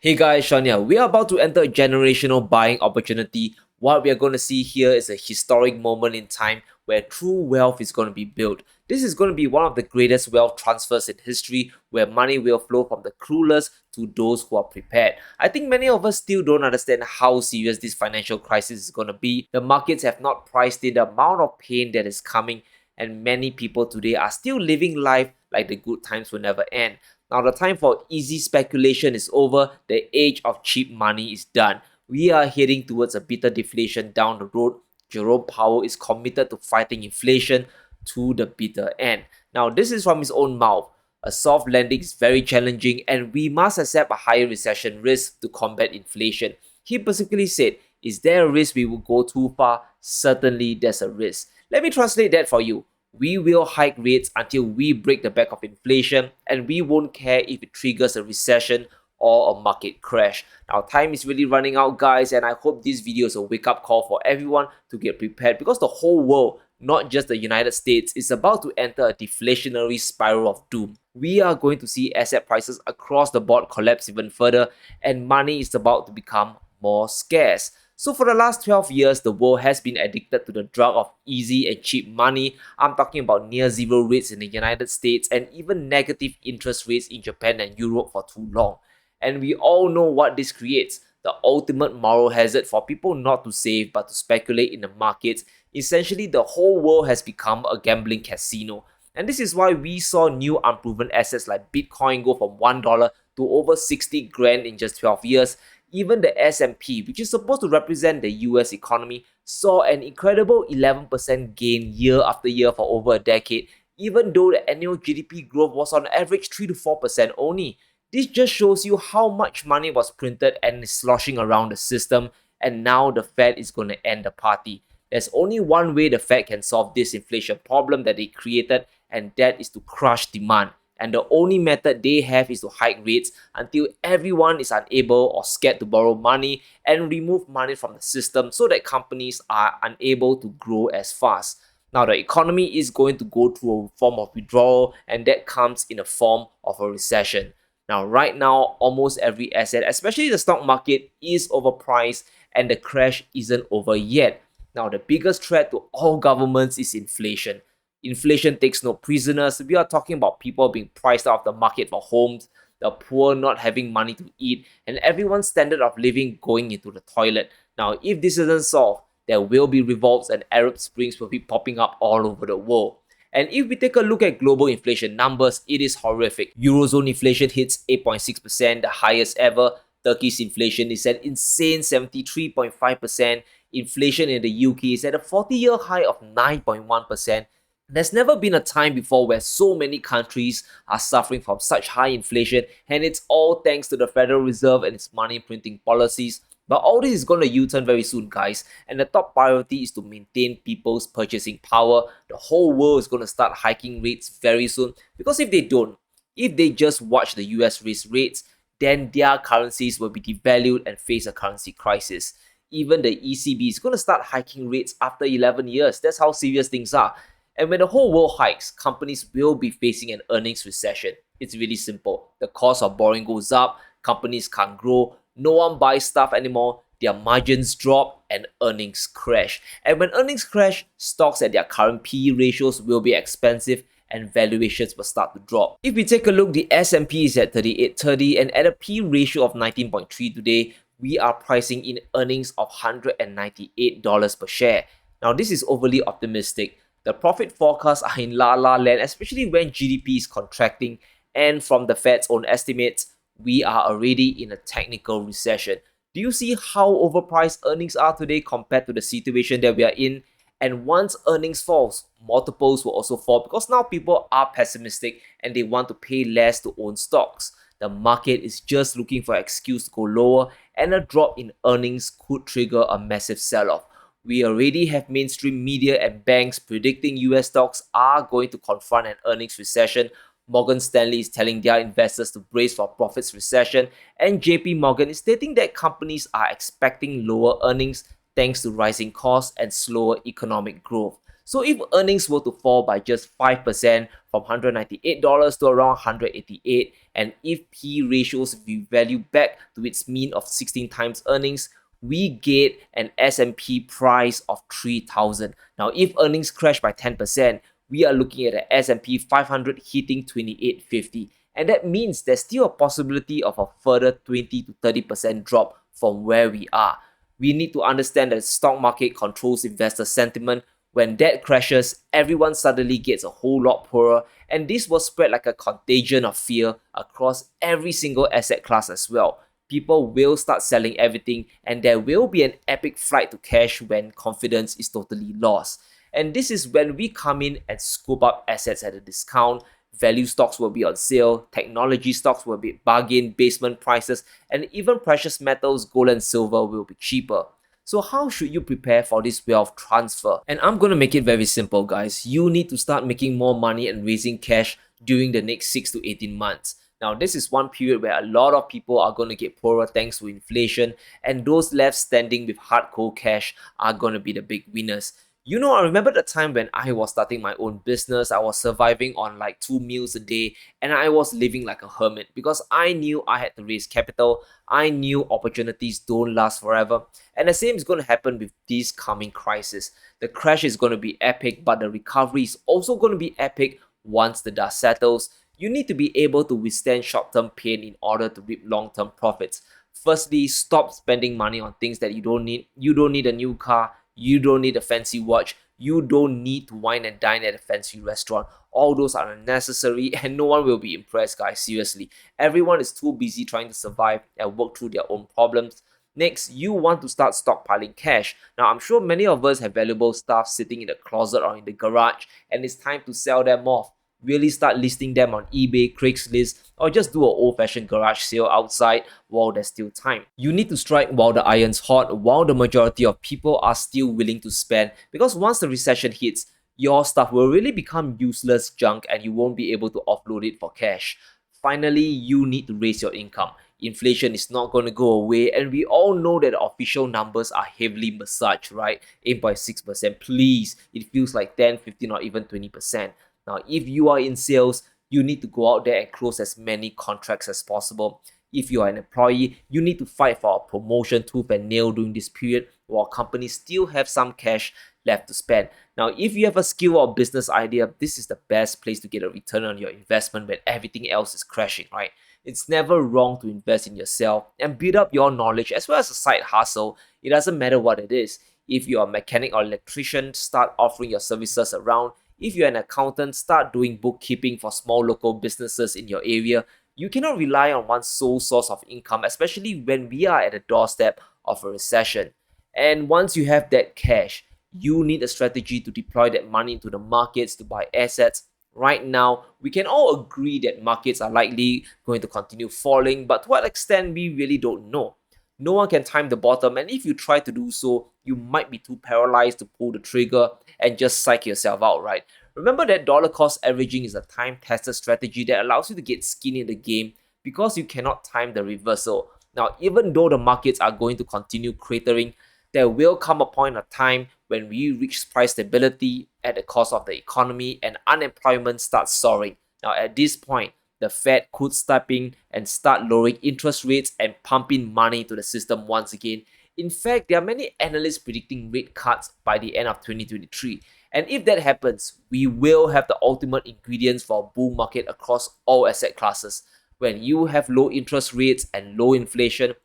Hey guys, Sean here. We are about to enter a generational buying opportunity. What we are going to see here is a historic moment in time where true wealth is going to be built. This is going to be one of the greatest wealth transfers in history where money will flow from the clueless to those who are prepared. I think many of us still don't understand how serious this financial crisis is going to be. The markets have not priced in the amount of pain that is coming, and many people today are still living life like the good times will never end. Now, the time for easy speculation is over. The age of cheap money is done. We are heading towards a bitter deflation down the road. Jerome Powell is committed to fighting inflation to the bitter end. Now, this is from his own mouth. A soft landing is very challenging, and we must accept a higher recession risk to combat inflation. He basically said, is there a risk we will go too far? Certainly, there's a risk. Let me translate that for you. We will hike rates until we break the back of inflation, and we won't care if it triggers a recession or a market crash. Now, time is really running out, guys, and I hope this video is a wake-up call for everyone to get prepared because the whole world, not just the United States, is about to enter a deflationary spiral of doom. We are going to see asset prices across the board collapse even further, and money is about to become more scarce. So for the last 12 years, the world has been addicted to the drug of easy and cheap money. I'm talking about near zero rates in the United States and even negative interest rates in Japan and Europe for too long. And we all know what this creates. The ultimate moral hazard for people not to save but to speculate in the markets. Essentially, the whole world has become a gambling casino. And this is why we saw new unproven assets like Bitcoin go from $1 to over 60 grand in just 12 years. Even the S&P, which is supposed to represent the US economy, saw an incredible 11% gain year after year for over a decade, even though the annual GDP growth was on average 3 to 4% only. This just shows you how much money was printed and is sloshing around the system, and now the Fed is going to end the party. There's only one way the Fed can solve this inflation problem that they created, and that is to crush demand. And the only method they have is to hike rates until everyone is unable or scared to borrow money and remove money from the system so that companies are unable to grow as fast. Now, the economy is going to go through a form of withdrawal, and that comes in the form of a recession. Now, right now, almost every asset, especially the stock market, is overpriced and the crash isn't over yet. Now, the biggest threat to all governments is inflation. Inflation takes no prisoners. We are talking about people being priced out of the market for homes, the poor not having money to eat, and everyone's standard of living going into the toilet. Now, if this isn't solved, there will be revolts and Arab Springs will be popping up all over the world. And if we take a look at global inflation numbers, it is horrific. Eurozone inflation hits 8.6%, the highest ever. Turkey's inflation is at insane 73.5%. Inflation in the UK is at a 40-year high of 9.1%. There's never been a time before where so many countries are suffering from such high inflation, and it's all thanks to the Federal Reserve and its money printing policies. But all this is going to U-turn very soon, guys, and the top priority is to maintain people's purchasing power. The whole world is going to start hiking rates very soon, because if they don't, if they just watch the US raise rates, then their currencies will be devalued and face a currency crisis. Even the ECB is going to start hiking rates after 11 years. That's how serious things are. And when the whole world hikes, companies will be facing an earnings recession. It's really simple. The cost of borrowing goes up, companies can't grow, no one buys stuff anymore, their margins drop, and earnings crash. And when earnings crash, stocks at their current PE ratios will be expensive and valuations will start to drop. If we take a look, the S&P is at 3830 and at a PE ratio of 19.3 today, we are pricing in earnings of $198 per share. Now, this is overly optimistic. The profit forecasts are in la land, especially when GDP is contracting, and from the Fed's own estimates, we are already in a technical recession. Do you see how overpriced earnings are today compared to the situation that we are in? And once earnings falls, multiples will also fall because now people are pessimistic and they want to pay less to own stocks. The market is just looking for an excuse to go lower, and a drop in earnings could trigger a massive sell-off. We already have mainstream media and banks predicting US stocks are going to confront an earnings recession. Morgan Stanley is telling their investors to brace for profits recession, and JP Morgan is stating that companies are expecting lower earnings thanks to rising costs and slower economic growth. So if earnings were to fall by just 5% from $198 to around 188, and if P ratios revalue back to its mean of 16 times earnings, we get an S&P price of 3,000. Now, if earnings crash by 10%, we are looking at an S&P 500 hitting 2850. And that means there's still a possibility of a further 20 to 30% drop from where we are. We need to understand that the stock market controls investor sentiment. When that crashes, everyone suddenly gets a whole lot poorer, and this will spread like a contagion of fear across every single asset class as well. People will start selling everything, and there will be an epic flight to cash when confidence is totally lost. And this is when we come in and scoop up assets at a discount. Value stocks will be on sale, technology stocks will be bargain basement prices, and even precious metals, gold and silver will be cheaper. So how should you prepare for this wealth transfer? And I'm going to make it very simple, guys. You need to start making more money and raising cash during the next 6 to 18 months. Now, this is one period where a lot of people are going to get poorer thanks to inflation, and those left standing with hardcore cash are going to be the big winners. You know, I remember the time when I was starting my own business. I was surviving on like 2 meals a day, and I was living like a hermit because I knew I had to raise capital. I knew opportunities don't last forever, and the same is going to happen with this coming crisis. The crash is going to be epic, but the recovery is also going to be epic once the dust settles. You need to be able to withstand short-term pain in order to reap long-term profits. Firstly, stop spending money on things that you don't need. You don't need a new car. You don't need a fancy watch. You don't need to wine and dine at a fancy restaurant. All those are unnecessary and no one will be impressed, guys. Seriously. Everyone is too busy trying to survive and work through their own problems. Next, you want to start stockpiling cash. Now, I'm sure many of us have valuable stuff sitting in the closet or in the garage, and it's time to sell them off. Really start listing them on eBay, Craigslist, or just do an old-fashioned garage sale outside while there's still time. You need to strike while the iron's hot, while the majority of people are still willing to spend, because once the recession hits, your stuff will really become useless junk and you won't be able to offload it for cash. Finally, you need to raise your income. Inflation is not going to go away, and we all know that the official numbers are heavily massaged, right? 8.6%. Please, it feels like 10, 15, or even 20%. Now, if you are in sales, you need to go out there and close as many contracts as possible. If you are an employee, you need to fight for a promotion tooth and nail during this period while companies still have some cash left to spend. Now, if you have a skill or business idea, this is the best place to get a return on your investment when everything else is crashing, right? It's never wrong to invest in yourself and build up your knowledge as well as a side hustle. It doesn't matter what it is. If you're a mechanic or electrician, start offering your services around. If you're an accountant, start doing bookkeeping for small local businesses in your area. You cannot rely on one sole source of income, especially when we are at the doorstep of a recession. And once you have that cash, you need a strategy to deploy that money into the markets to buy assets. Right now, we can all agree that markets are likely going to continue falling, but to what extent we really don't know. No one can time the bottom, and if you try to do so, you might be too paralyzed to pull the trigger and just psych yourself out, right? Remember that dollar cost averaging is a time-tested strategy that allows you to get skin in the game because you cannot time the reversal. Now, even though the markets are going to continue cratering, there will come a point of time when we reach price stability at the cost of the economy and unemployment starts soaring. Now, at this point, the Fed could step in and start lowering interest rates and pumping money into the system once again. In fact, there are many analysts predicting rate cuts by the end of 2023. And if that happens, we will have the ultimate ingredients for a bull market across all asset classes. When you have low interest rates and low inflation,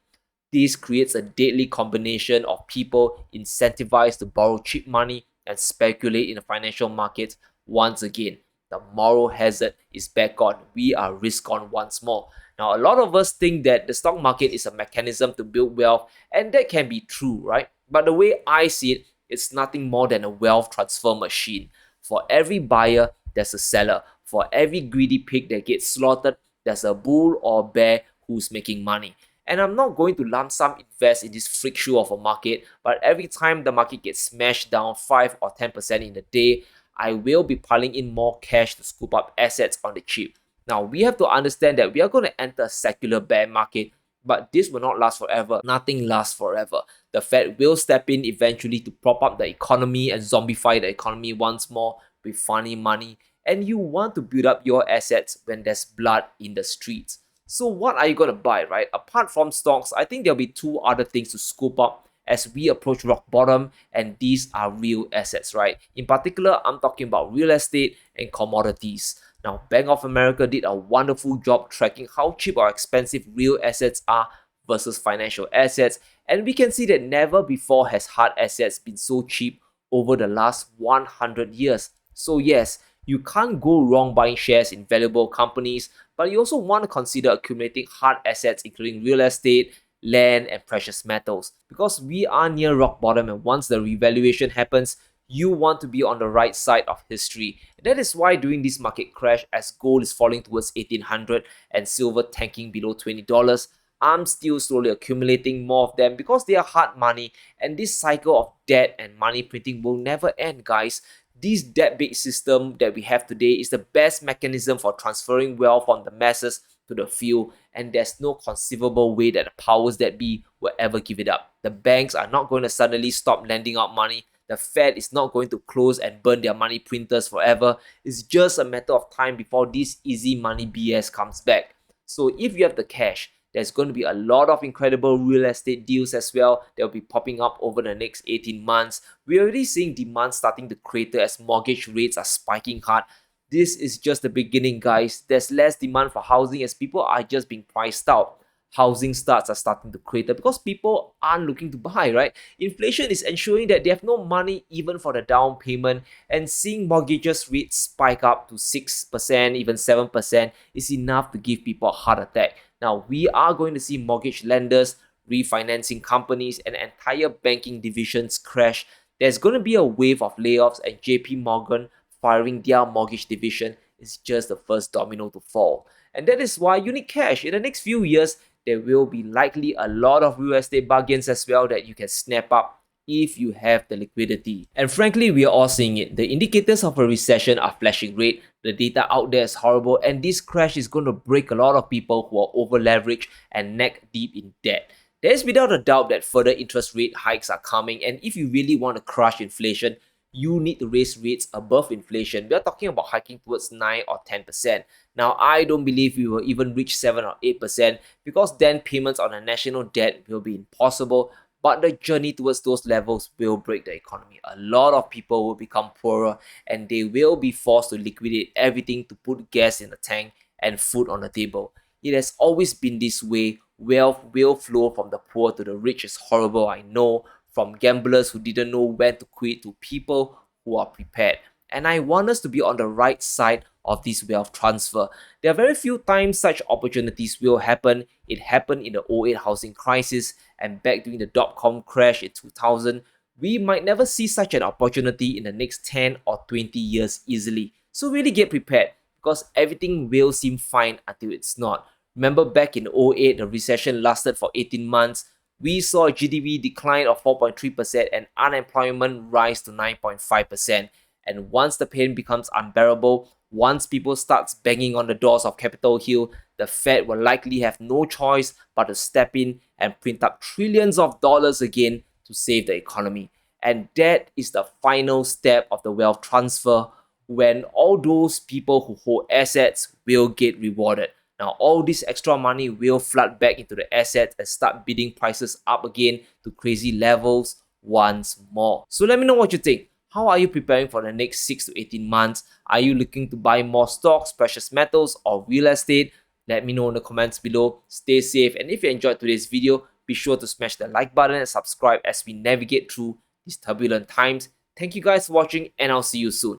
this creates a deadly combination of people incentivized to borrow cheap money and speculate in the financial markets once again. The moral hazard is back on. We are risk on once more. Now, a lot of us think that the stock market is a mechanism to build wealth, and that can be true, right? But the way I see it, it's nothing more than a wealth transfer machine. For every buyer, there's a seller. For every greedy pig that gets slaughtered, there's a bull or bear who's making money. And I'm not going to lump sum invest in this freak show of a market, but every time the market gets smashed down 5 or 10% in a day, I will be piling in more cash to scoop up assets on the cheap. Now, we have to understand that we are going to enter a secular bear market But this will not last forever. Nothing lasts forever. The Fed will step in eventually to prop up the economy and zombify the economy once more with funny money. And you want to build up your assets when there's blood in the streets. So what are you going to buy, right? Apart from stocks, I think there'll be two other things to scoop up as we approach rock bottom, and these are real assets, right? In particular, I'm talking about real estate and commodities. Now, Bank of America did a wonderful job tracking how cheap or expensive real assets are versus financial assets, and we can see that never before has hard assets been so cheap over the last 100 years. So yes, you can't go wrong buying shares in valuable companies, but you also want to consider accumulating hard assets including real estate, land, and precious metals, because we are near rock bottom, and once the revaluation happens, you want to be on the right side of history. And that is why during this market crash, as gold is falling towards 1800 and silver tanking below $20, I'm still slowly accumulating more of them because they are hard money, and this cycle of debt and money printing will never end, guys. This debt-based system that we have today is the best mechanism for transferring wealth from the masses to the few, and there's no conceivable way that the powers that be will ever give it up. The banks are not going to suddenly stop lending out money. The Fed is not going to close and burn their money printers forever. It's just a matter of time before this easy money BS comes back. So if you have the cash, there's going to be a lot of incredible real estate deals as well that will be popping up over the next 18 months. We're already seeing demand starting to crater as mortgage rates are spiking hard. This is just the beginning, guys. There's less demand for housing as people are just being priced out. Housing starts are starting to crater because people aren't looking to buy, right? Inflation is ensuring that they have no money even for the down payment, and seeing mortgages rates spike up to 6%, even 7% is enough to give people a heart attack. Now, we are going to see mortgage lenders, refinancing companies, and entire banking divisions crash. There's going to be a wave of layoffs, and JP Morgan firing their mortgage division is just the first domino to fall. And that is why you need cash. In the next few years, there will be likely a lot of real estate bargains as well that you can snap up if you have the liquidity. And frankly, we are all seeing it. The indicators of a recession are flashing red. The data out there is horrible, and this crash is going to break a lot of people who are over leveraged and neck deep in debt. There is without a doubt that further interest rate hikes are coming, and if you really want to crush inflation, you need to raise rates above inflation. We are talking about hiking towards 9 or 10%. Now, I don't believe we will even reach 7 or 8% because then payments on a national debt will be impossible. But the journey towards those levels will break the economy. A lot of people will become poorer, and they will be forced to liquidate everything to put gas in the tank and food on the table. It has always been this way. Wealth will flow from the poor to the rich. Is horrible, I know. From gamblers who didn't know when to quit to people who are prepared. And I want us to be on the right side of this wealth transfer. There are very few times such opportunities will happen. It happened in the '08 housing crisis and back during the dot-com crash in 2000. We might never see such an opportunity in the next 10 or 20 years easily. So really get prepared because everything will seem fine until it's not. Remember back in '08, the recession lasted for 18 months. We saw a GDP decline of 4.3% and unemployment rise to 9.5%. And once the pain becomes unbearable, once people start banging on the doors of Capitol Hill, the Fed will likely have no choice but to step in and print up trillions of dollars again to save the economy. And that is the final step of the wealth transfer, when all those people who hold assets will get rewarded. Now, all this extra money will flood back into the assets and start bidding prices up again to crazy levels once more. So let me know what you think. How are you preparing for the next 6 to 18 months? Are you looking to buy more stocks, precious metals, or real estate? Let me know in the comments below. Stay safe, and if you enjoyed today's video, be sure to smash the like button and subscribe as we navigate through these turbulent times. Thank you guys for watching, and I'll see you soon.